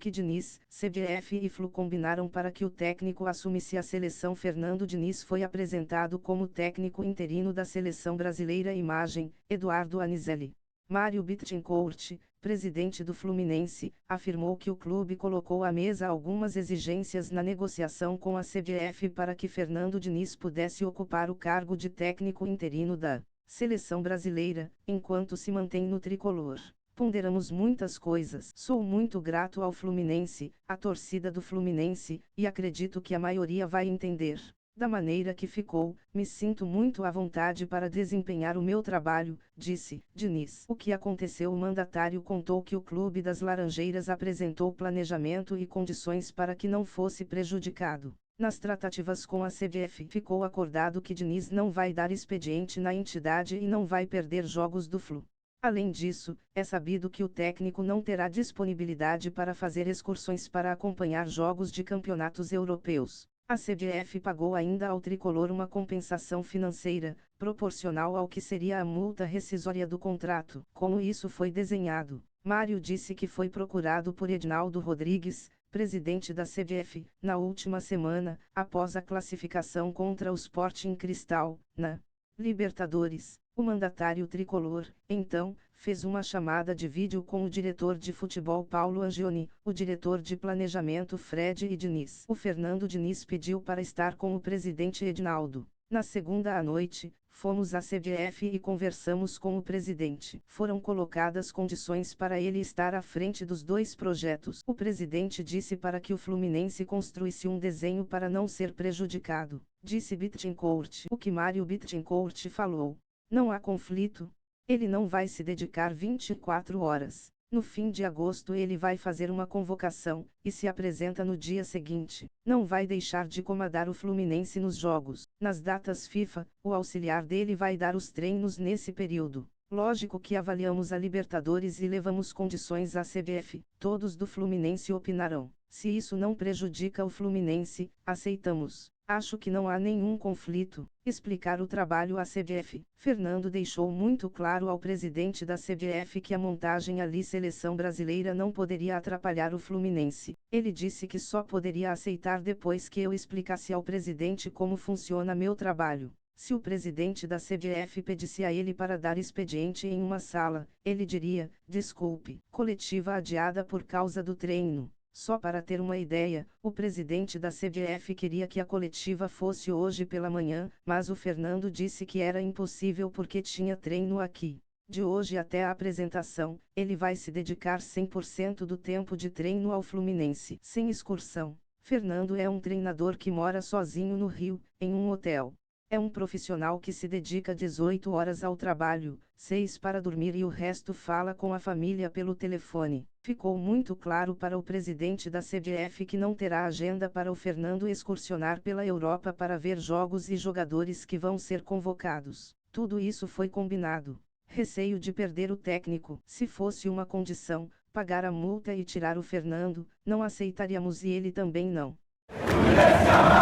que Diniz, CBF e Flu combinaram para que o técnico assumisse a seleção. Fernando Diniz foi apresentado como técnico interino da seleção brasileira. Imagem, Eduardo Anizelli. Mário Bittencourt, presidente do Fluminense, afirmou que o clube colocou à mesa algumas exigências na negociação com a CBF para que Fernando Diniz pudesse ocupar o cargo de técnico interino da seleção brasileira, enquanto se mantém no tricolor. Ponderamos muitas coisas. Sou muito grato ao Fluminense, à torcida do Fluminense, e acredito que a maioria vai entender. Da maneira que ficou, me sinto muito à vontade para desempenhar o meu trabalho, disse Diniz. O que aconteceu? O mandatário contou que o Clube das Laranjeiras apresentou planejamento e condições para que não fosse prejudicado. Nas tratativas com a CBF, ficou acordado que Diniz não vai dar expediente na entidade e não vai perder jogos do Flu. Além disso, é sabido que o técnico não terá disponibilidade para fazer excursões para acompanhar jogos de campeonatos europeus. A CBF pagou ainda ao tricolor uma compensação financeira, proporcional ao que seria a multa rescisória do contrato. Como isso foi desenhado? Mário disse que foi procurado por Edinaldo Rodrigues, presidente da CBF, na última semana, após a classificação contra o Sporting Cristal, na Libertadores. O mandatário tricolor, então, fez uma chamada de vídeo com o diretor de futebol Paulo Angioni, o diretor de planejamento Fred e Diniz. O Fernando Diniz pediu para estar com o presidente Edinaldo. Na segunda à noite, fomos à CBF e conversamos com o presidente. Foram colocadas condições para ele estar à frente dos dois projetos. O presidente disse para que o Fluminense construísse um desenho para não ser prejudicado, disse Bittencourt. O que Mário Bittencourt falou? Não há conflito. Ele não vai se dedicar 24 horas. No fim de agosto ele vai fazer uma convocação, e se apresenta no dia seguinte. Não vai deixar de comandar o Fluminense nos jogos. Nas datas FIFA, o auxiliar dele vai dar os treinos nesse período. Lógico que avaliamos a Libertadores e levamos condições à CBF. Todos do Fluminense opinarão. Se isso não prejudica o Fluminense, aceitamos. Acho que não há nenhum conflito. Explicar o trabalho à CBF. Fernando deixou muito claro ao presidente da CBF que a montagem ali seleção brasileira não poderia atrapalhar o Fluminense. Ele disse que só poderia aceitar depois que eu explicasse ao presidente como funciona meu trabalho. Se o presidente da CBF pedisse a ele para dar expediente em uma sala, ele diria: desculpe, coletiva adiada por causa do treino. Só para ter uma ideia, o presidente da CBF queria que a coletiva fosse hoje pela manhã, mas o Fernando disse que era impossível porque tinha treino aqui. De hoje até a apresentação, ele vai se dedicar 100% do tempo de treino ao Fluminense, sem excursão. Fernando é um treinador que mora sozinho no Rio, em um hotel. É um profissional que se dedica 18 horas ao trabalho, 6 para dormir e o resto fala com a família pelo telefone. Ficou muito claro para o presidente da CBF que não terá agenda para o Fernando excursionar pela Europa para ver jogos e jogadores que vão ser convocados. Tudo isso foi combinado. Receio de perder o técnico. Se fosse uma condição, pagar a multa e tirar o Fernando, não aceitaríamos e ele também não. Yeah.